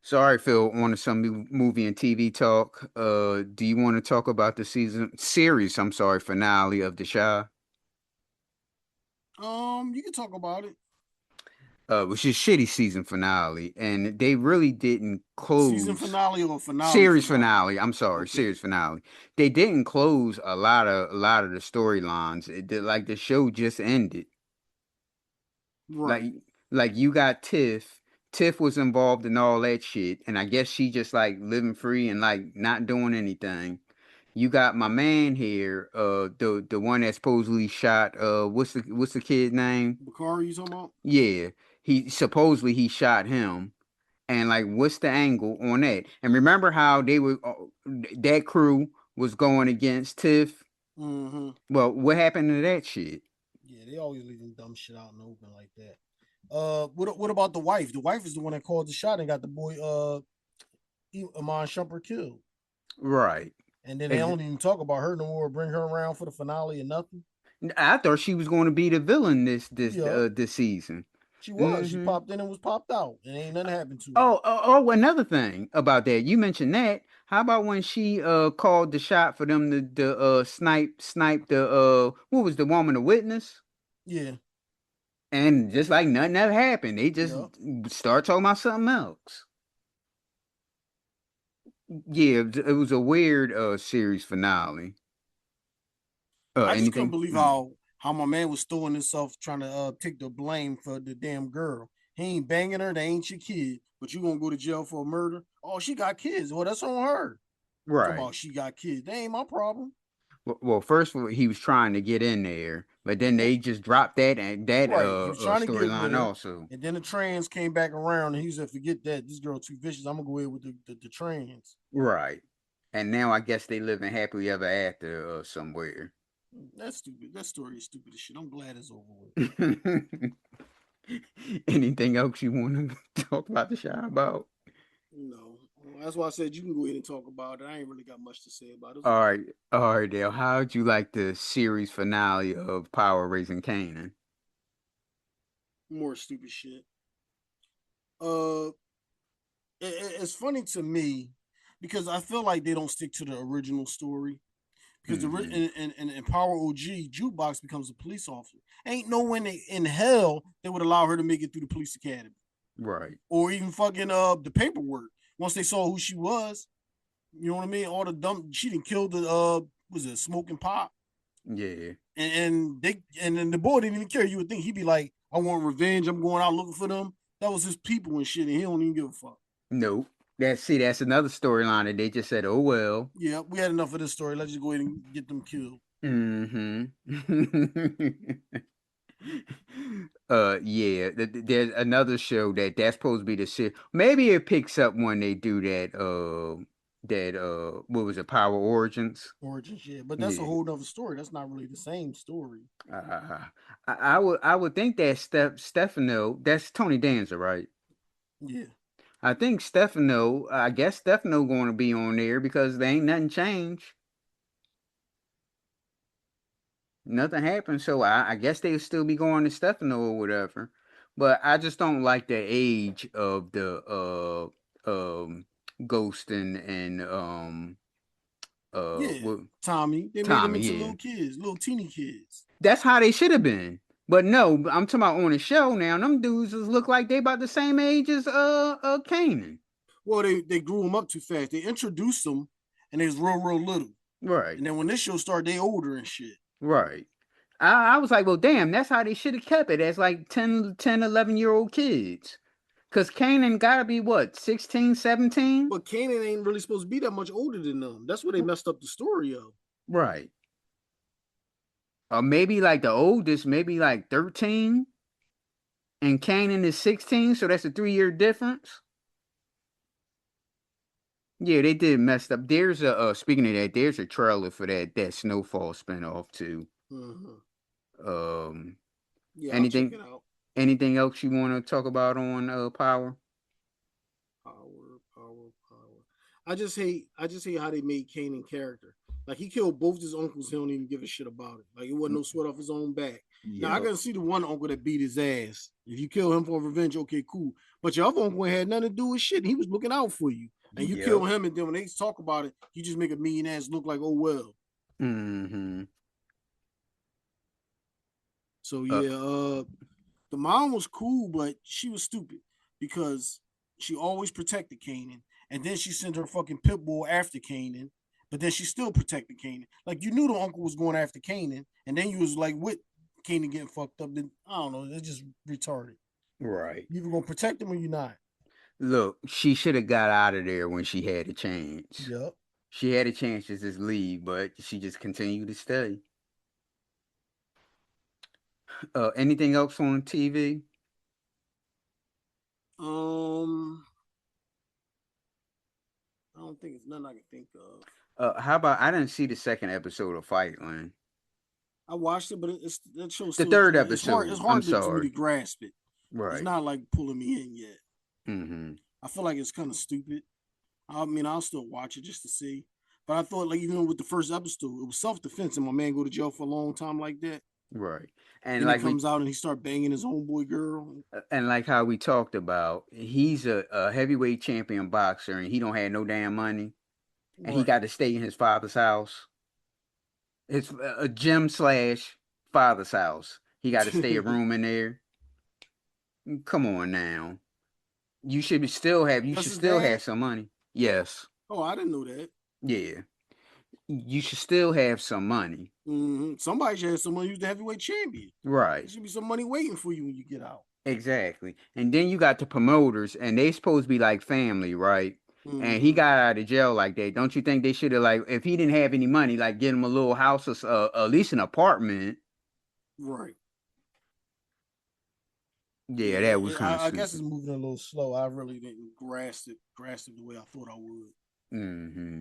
Sorry, Phil, on some movie and TV talk. Do you want to talk about the series, I'm sorry, finale of The Chi? You can talk about it. Which is shitty season finale, and they really didn't Season close finale or finale series finale? finale. I'm sorry, Okay. series finale. They didn't close a lot of the storylines. It did, like the show just ended. Like Right. like you got Tiff. Tiff was involved in all that shit, and I guess she just like living free and like not doing anything. You got my man here, the one that supposedly shot what's the kid's name? Bakari, you talking about? Yeah. He shot him. And like what's the angle on that? And remember how they were that crew was going against Tiff? Mm-hmm. Well, what happened to that shit? Yeah, they always leaving dumb shit out in the open like that. What about the wife? The wife is the one that called the shot and got the boy Amon Shumpert killed. Right. And then they Ex- don't even talk about her no more, bring her around for the finale or nothing. I thought she was going to be the villain Yeah, this season. she was. She Hmm. popped in and was popped out, and ain't nothing happened to her. Another thing about that. You mentioned that. How about when she called the shot for them to snipe the what was the woman a witness? Yeah, And just like nothing ever happened. They just yeah. start talking about something else. Yeah, it was a weird series finale. I just couldn't Anything? believe how my man was throwing himself trying to take the blame for the damn girl. He ain't banging her, they ain't your kid, but you gonna go to jail for a murder? Oh, she got kids. Well, that's on her. Talking Right. about she got kids. That ain't my problem. Well, first of all, he was trying to get in there, but then Well, they just dropped that and that right. He was trying to get with storyline her. also. And then the trans came back around and he said, forget that. This girl too vicious. I'm gonna go ahead with the trans. Right. And now I guess they living happily ever after somewhere. That's stupid. That story is stupid as shit. I'm glad it's over with. Anything else you want to talk about the show about? No. That's why I said you can go ahead and talk about it. I ain't really got much to say about it. It's All okay. right, all right, Dale. How'd you like the series finale of Power Raising Kanan? More stupid shit. Uh, it's funny to me because I feel like they don't stick to the original story. Because Hmm. in Power OG, Jukebox becomes a police officer. Ain't no one in hell they would allow her to make it through the police academy Right. or even fucking the paperwork. Once they saw who she was, you know what I mean. All the dumb she didn't kill the was it smoking pot Yeah. and then the boy didn't even care. You would think he'd be like, I want revenge. I'm going out looking for them. That was his people and shit, and he don't even give a fuck. Nope. That's another storyline that they just said, oh well. Yeah, we had enough of this story. Let's just go ahead and get them killed. Hmm. Yeah. There's another show that's supposed to be the shit. Maybe it picks up when they do that what was it, Power Origins? Origin shit. But that's a Yeah. whole nother story. That's not really the same story. Uh, I would think that Stefano, that's Tony Danza, right? Yeah. I think Stefano, I guess Stefano going to be on there because there ain't nothing changed. Nothing happened, so I guess they'll still be going to Stefano or whatever. But I just don't like the age of the Ghost and Yeah. what Tommy. They made them Tommy, into yeah. little kids, little teeny kids. That's how they should have been. But no, I'm talking about on the show now. Them dudes just look like they about the same age as Kanan. Well, they grew them up too fast. They introduced them and they was real little. Right. And then when this show started, they older and shit. Right. I was like, well, damn, that's how they should have kept it as like 11-year-old kids. Because Kanan got to be what, 16, 17? But Kanan ain't really supposed to be that much older than them. That's where they messed up the story of. Right. Or maybe like the oldest, maybe like 13, and Kanan is 16, so that's a 3-year difference. Yeah, they did messed up. There's a speaking of that, there's a trailer for that Snowfall spinoff too. Mm-hmm. Um, Yeah, I'll check anything it out. anything else you want to talk about on Power? Power. I just hate how they made Kanan character. Like he killed both his uncles. He don't even give a shit about it. Like it wasn't no sweat off his own back. Now I Yep. can see the one uncle that beat his ass. If you kill him for revenge, okay, cool. But your other uncle had nothing to do with shit. He was looking out for you. And you kill Yep. him, and then when they talk about it, you just make a mean ass look like, oh well. Mm-hmm. So yeah, the mom was cool, but she was stupid because she always protected Kanan, and then she sent her fucking pit bull after Kanan, but then she still protected Kanan. Like you knew the uncle was going after Kanan, and then you was like with Kanan getting fucked up. Then I don't know, it's just retarded. Right. You either gonna protect him or you're not. Look, she should have got out of there when she had a chance. Yep. She had a chance to just leave, but she just continued to stay. Anything else on TV? Um, I don't think it's nothing I can think of. How about I didn't see the second episode of Fightland. I watched it, but it's that show The still third it's hard. It's episode. I'm hard to sorry. really grasp it. It's Right. not like pulling me in yet. Mm-hmm. I feel like it's kind of stupid. I mean, I'll still watch it just to see. But I thought, like, even with the first episode, it was self defense, and my man go to jail for a long time like that. Right. And Then he like we comes out and he start banging his homeboy girl. and like how we talked about, he's a heavyweight champion boxer, and he don't have no damn money, and he Right. got to stay in his father's house. It's a gym slash father's house. He got to stay a room in there. Come on now. You That's should his still dad. have some money. Yes. Oh, I didn't know that. Yeah. You should still have some money. Somebody should have someone who's the heavyweight champion. There Right. should be some money waiting for you when you get out. Exactly. And then you got the promoters, and they supposed to be like family, right? And he Mm-hmm. got out of jail like that. Don't you think they should have, like, if he didn't have any money, like get him a little house or at least an apartment? Right. Yeah, that was Yeah, kind of I guess it's stupid. moving a little slow. I really didn't grasp it the way I thought I would. Mm-hmm.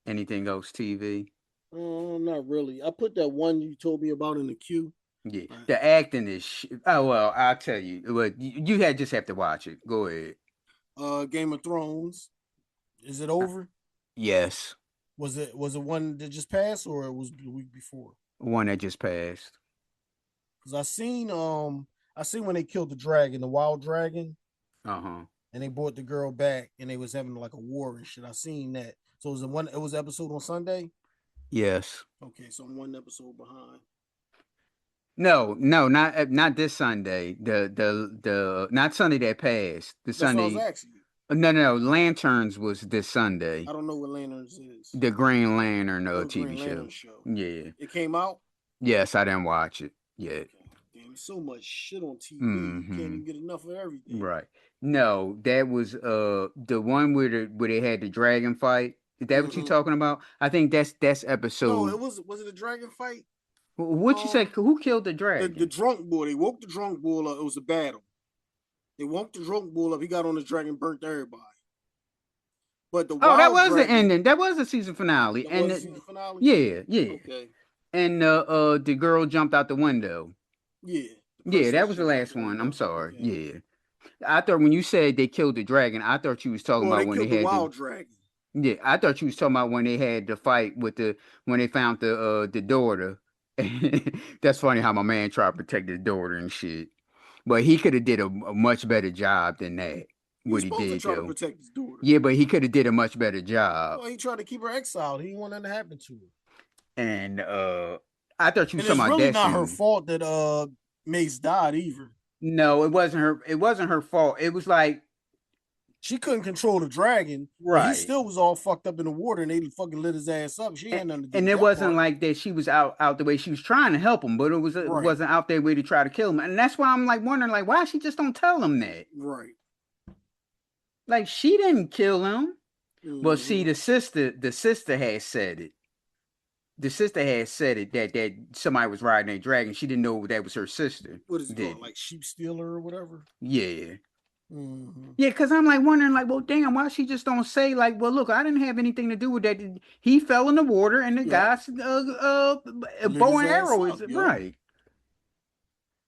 Anything else, TV? Not really. I put that one you told me about in the queue. Yeah, Right. the acting is. Oh well, I'll tell you. But you had just have to watch it. Go ahead. Game of Thrones. Is it Uh, over? Yes, Was it one that just passed or it was the week before? one that just passed. Because I seen when they killed the dragon, the wild dragon, Uh huh. and they brought the girl back and they was having like a war and shit. I seen that. So it was episode on Sunday? Yes. Okay, so I'm one episode behind. No, no, not this Sunday. The not Sunday that passed. The That's what I was Sunday. asking you. No. Lanterns was this Sunday. I don't know what Lanterns is. The Green Lantern Oh, the TV Green show. Lantern show. Yeah. It came out? Yes, I didn't watch it yet. Okay. Damn, so much shit on TV. You can't Mm-hmm. even get enough of everything. Right. No, that was the one where they had the dragon fight. Is that what you Mm-hmm. talking about? I think that's No, episode. was it a dragon fight? What you say? Who killed the The dragon? drunk boy. They woke the drunk bull up. It was a battle. They woke the drunk bull up. He got on the dragon, burnt everybody. But the Oh, that wild was the dragon. ending. That was the season finale. That And was the season finale. yeah. Okay. And the girl jumped out the window. Yeah. The Yeah, that princess was the jumped out last the one. I'm window. sorry. Okay. Yeah. I thought when you said they killed the dragon, I thought you was talking No, about they when they killed the had wild dragon. yeah, I thought you was talking about when they had the fight with when they found the daughter. That's funny how my man tried to protect his daughter and shit. But he could have did a much better job than that. He was What he supposed to did try to though. protect his daughter. Yeah, but he could have did a much better job. Well, he tried to keep her exiled. He didn't want nothing to happen to her. And I thought you was And talking it's about really that not her scene. fault that Mace died either. No, it wasn't her fault. It was like She couldn't control the dragon, but he right. still was all fucked up in the water and they fucking lit his ass up. She had nothing to do And with it that wasn't part. like that she was out the way. She was trying to help him, but it Right. wasn't out their way to try to kill him. And that's why I'm like wondering, like, why she just don't tell him that? Right. Like she didn't kill him. Well, see, Mm-hmm. the sister had said it. The sister had said it that somebody was riding a dragon. She didn't know that was her sister. What is it Did called? Like sheep stealer or whatever? yeah. Mm-hmm. Yeah, because I'm like wondering, like, well, damn, why she just don't say, like, well, look, I didn't have anything to do with that. He fell in the water, and the Yep. guy's Lit bow his and ass arrow is up. Yep. right.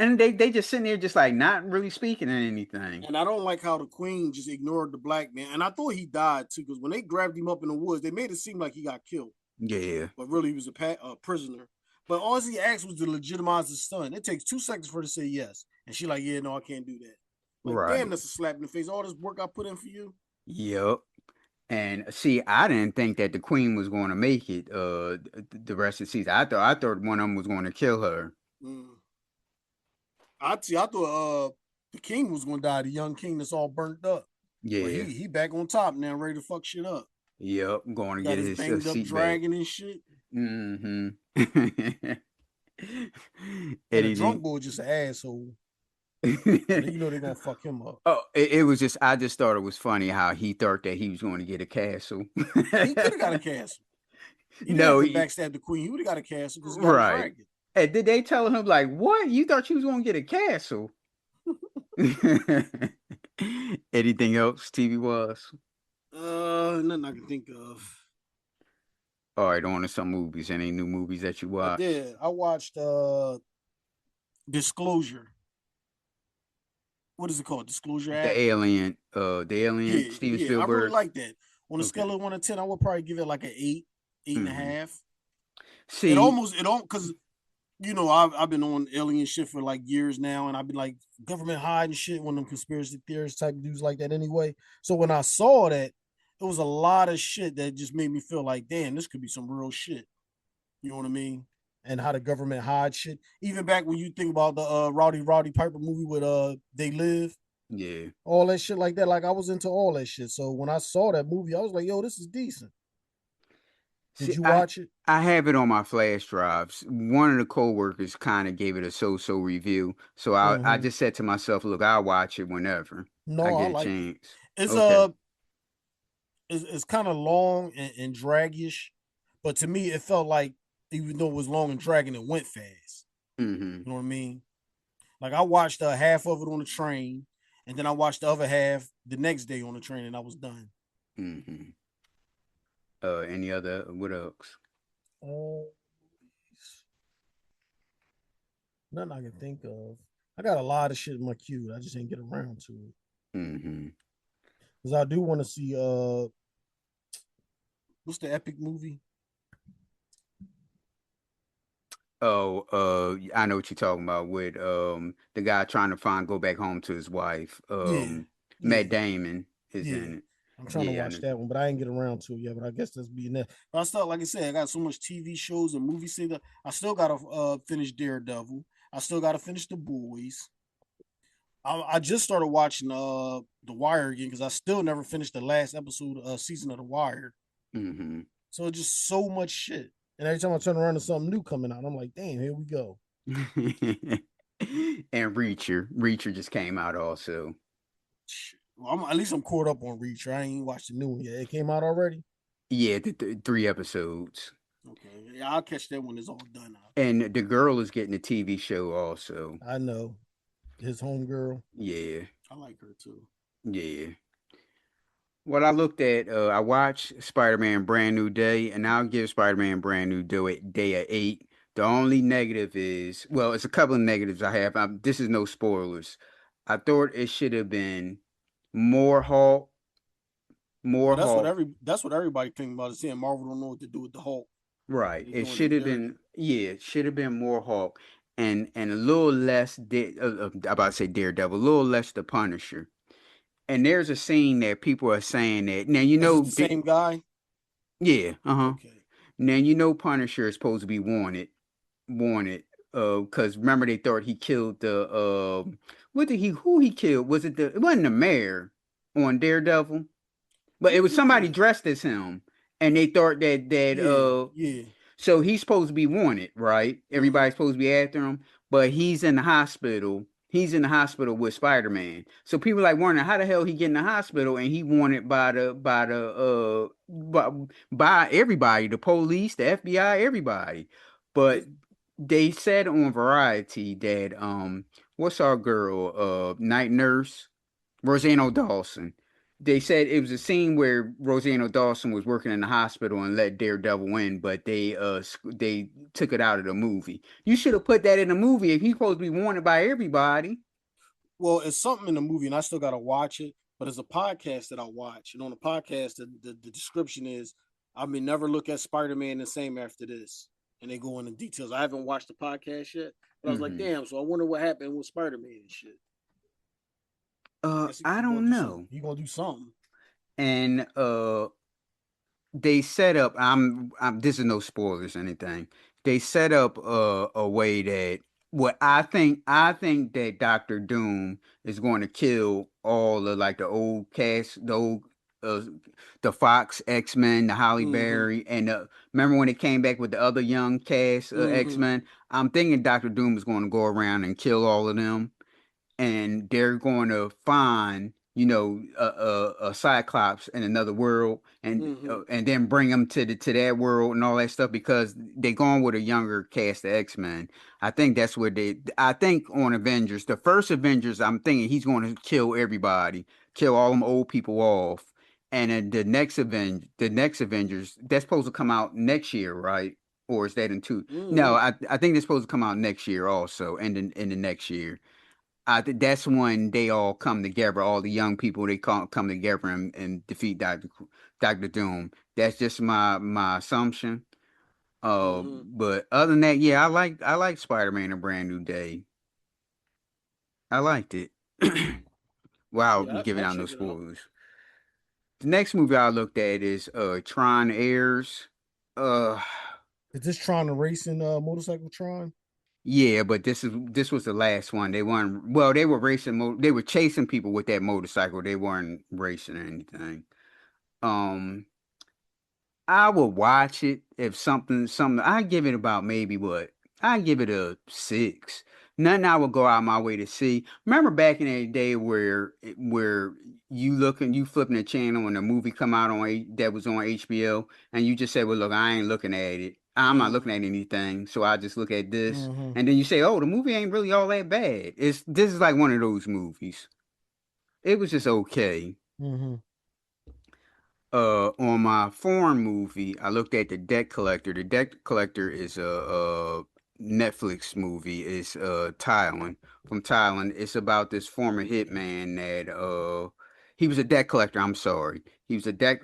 And they just sitting there, just like not really speaking or anything. And I don't like how the queen just ignored the black man. And I thought he died too, because when they grabbed him up in the woods, they made it seem like he got killed, Yeah, but really he was a prisoner. But all he asked was to legitimize his son. It takes 2 seconds for her to say yes. And she like, yeah, no, I can't do that. Like, damn, Right. that's a slap in the face. All this work I put in for you. Yep. And see, I didn't think that the queen was going to make it. The rest of the season, I thought one of them was going to kill her. Mm. I thought the king was gonna die, the young king that's all burnt up. But Yeah. he back on top now, ready to fuck shit up. Yep. Going to Got get his his banged up seat back. dragon and shit. Mm-hmm. And the drunk Anything. boy just an asshole. So you know they're gonna fuck him up. Oh, it was just I just thought it was funny how he thought that he was going to get a castle. He could have got a castle. He didn't have No, to backstab the queen. He would have got a castle because he got a right. dragon. And did they tell him like, what? You thought you was going to get a castle? Anything else TV was? Nothing I can think of. All right, on to some movies. Any new movies that you I watch? did. I watched Disclosure. What is it called? Disclosure Act. The Alien, Yeah, Steven yeah. I really Spielberg. like that. On a scale Okay. of 1 to 10, I would probably give it like an 8, eight and a Hmm. half. See, It don't because I've been on alien shit for like years now, and I've been like government hiding shit, one of them conspiracy theorists type dudes like that anyway. So when I saw that, it was a lot of shit that just made me feel like, damn, this could be some real shit. You know what I mean? And how the government hides shit. Even back when you think about the Rowdy Piper movie with They Live, yeah. all that shit like that. Like I was into all that shit. So when I saw that movie, I was like, yo, this is decent. Did See, you watch it? I have it on my flash drives. One of the coworkers kind of gave it a so-so review, so I Mm-hmm. just said to myself, "Look, I'll watch it whenever I No, I get a liked it. chance." It's Okay. it's kind of long and draggish, but to me, it felt like even though it was long and dragging, it went fast. Mm-hmm. You know what I mean? Like I watched half of it on the train, and then I watched the other half the next day on the train, and I was done. Mm-hmm. Any other what else? Oh, nothing I can think of. I got a lot of shit in my queue. I just didn't get around to it Mm-hmm. because I do want to see what's the epic movie? Oh, I know what you're talking about with the guy trying to go back home to his wife. Yeah, Matt yeah, Damon is yeah. in it. I'm trying to Yeah, I watch know. that one, but I ain't get around to it yet. But I guess that's being that. But I still, like I said, I got so much TV shows and movies. That I still gotta finish Daredevil. I still gotta finish The Boys. I just started watching The Wire again because I still never finished the last episode season of The Wire. Mm-hmm. So it's just so much shit. And every time I turn around, there's something new coming out. I'm like, damn, here we go. And Reacher just came out also. Well, at least I'm caught up on Reacher. I ain't watched the new one yet. It came out already. Yeah, the 3 episodes. Okay, yeah, I'll catch that when it's all done. And the girl is getting a TV show also. I know his homegirl. Yeah, I like her too. yeah. Well, I looked at, I watched Spider-Man Brand New Day, and I'll give Spider-Man Brand New Day a 8. The only negative is, well, it's a couple of negatives I have. This is no spoilers. I thought it should have been more Hulk, more Well, Hulk. that's what everybody thinking about is saying Marvel don't know what to do with the Hulk. Right. They're It doing should it have dirty. been, yeah, it should have been more Hulk and a little less, I'm about to say Daredevil, a little less the Punisher. And there's a scene that people are saying that, now, Is it the same guy? yeah, uh-huh. Okay. Now, Punisher is supposed to be wanted, because remember they thought he killed who he killed? It wasn't the mayor on Daredevil, but it Who was did he somebody kill? dressed as him, and they thought Yeah, yeah. so he's supposed to be wanted, right? Mm-hmm. Everybody's supposed to be after him, but he's in the hospital. He's in the hospital with Spider-Man. So people like wondering how the hell he get in the hospital and he wanted by everybody, the police, the FBI, everybody. But they said on Variety that what's our girl, night nurse, Rosanna Dawson. They said it was a scene where Rosanna Dawson was working in the hospital and let Daredevil in, but they took it out of the movie. You should have put that in the movie if he's supposed to be wanted by everybody. Well, it's something in the movie, and I still gotta watch it. But it's a podcast that I watch, and on the podcast, the description is, I may never look at Spider-Man the same after this. and they go into details. I haven't watched the podcast yet, but I was like, Mm-hmm. damn. So I wonder what happened with Spider-Man and shit. I guess I he gonna don't do something. know. He gonna do something. And they set up. I'm. This is no spoilers or anything. They set up a way that what I think that Doctor Doom is going to kill all the like the old cast, uh, the Fox X-Men, the Holly Mm-hmm. Berry, and remember when it came back with the other young cast Mm-hmm. X-Men. I'm thinking Doctor Doom is going to go around and kill all of them, and they're going to find a Cyclops in another world, Mm-hmm. and then bring them to that world and all that stuff because they're going with a younger cast of X-Men. I think that's what I think on Avengers, the first Avengers, I'm thinking he's going to kill everybody, kill all them old people off. And then the next Avengers, that's supposed to come out next year, right? Or is that in two? No, Mm-hmm. I think it's supposed to come out next year also, and in the next year. That's when they all come together. All the young people come together and defeat Doctor Doom. That's just my assumption. Mm-hmm. But other than that, yeah, I like Spider-Man: A Brand New Day. I liked it. Wow, Yeah, giving I out no check it out. spoilers. The next movie I looked at is Tron Airs. Uh, Is this Tron the racing motorcycle Tron? yeah, but this was the last one. They weren't well. They were racing. They were chasing people with that motorcycle. They weren't racing or anything. Um, I would watch it if something. I give it about maybe what? I give it a 6. Nothing I would go out my way to see. Remember back in the day where you flipping the channel and a movie come out that was on HBO and you just say, well, look, I ain't looking at it. I'm not looking Mm-hmm. at anything, so I just look at this, Mm-hmm. and then you say, oh, the movie ain't really all that bad. This is like one of those movies. It was just okay. Mm-hmm. On my foreign movie, I looked at The Debt Collector. The Debt Collector is a Netflix movie. It's Thailand from Thailand. It's about this former hitman that he was a debt collector. I'm sorry, he was a debt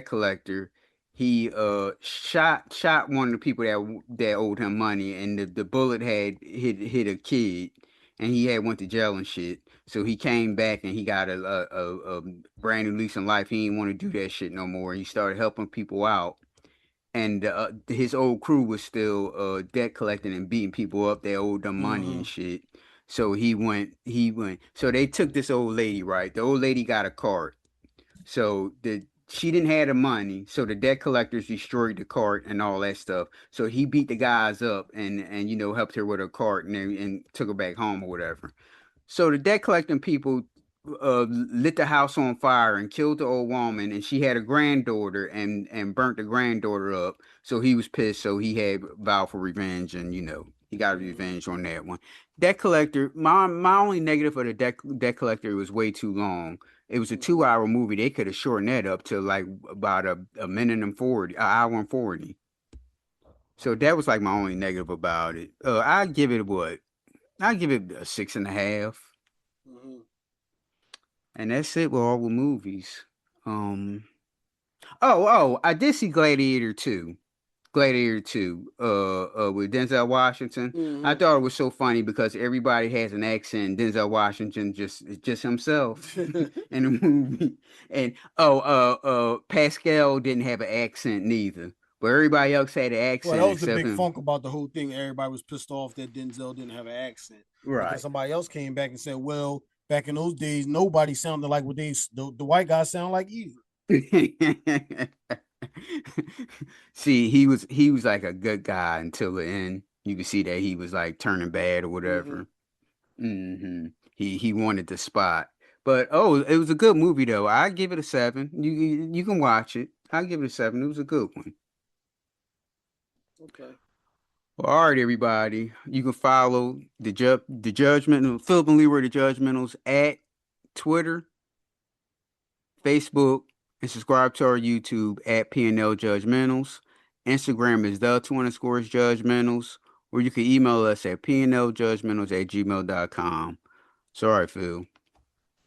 collector. He shot one of the people that owed him money, and the bullet had hit a kid, and he had went to jail and shit. So he came back and he got a brand new lease in life. He didn't want to do that shit no more. He started helping people out, and his old crew was still debt collecting and beating people up. They owed them money Mm-hmm. and shit. So he went. He went. So they took this old lady, right? The old lady got a cart. So the she didn't have the money, so the debt collectors destroyed the cart and all that stuff. So he beat the guys up and helped her with her cart and took her back home or whatever. So the debt collecting people lit the house on fire and killed the old woman, and she had a granddaughter and burnt the granddaughter up. So he was pissed. So he had vowed for revenge, and he got Mm-hmm. revenge on that one. Debt collector. My only negative for the debt collector was way too long. It was a Mm-hmm. 2 hour movie. They could have shortened that up to like about a minute and 40, an hour and 40. So that was like my only negative about it. I give it what? I give it a 6.5. Mm-hmm. And that's it with all the movies. Um. I did see Gladiator 2. Gladiator 2. With Denzel Washington. I thought it was so funny because everybody has an accent. Denzel Washington just himself in the movie. And Pascal didn't have an accent neither. But everybody else had an Well, that accent was the except big him. funk about the whole thing. Everybody was pissed off that Denzel didn't have an accent. But then Right. somebody else came back and said, well, back in those days, nobody sounded like what the white guys sound like either. See, he was like a good guy until the end. You could see that he was like turning bad or Mm-hmm. whatever. He wanted the spot. But it was a good movie though. I give it a 7. You can watch it. I give it a 7. It was a good one. Okay. Well, all right, everybody. You can follow the Judgment Philip and Leroy the Judgmentals at Twitter, Facebook, and subscribe to our YouTube at pnljudgementals. Instagram is the_judgmentals, or you can email us at pnljudgementals@gmail.com. It's all right, Phil.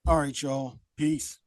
All right, y'all. Peace.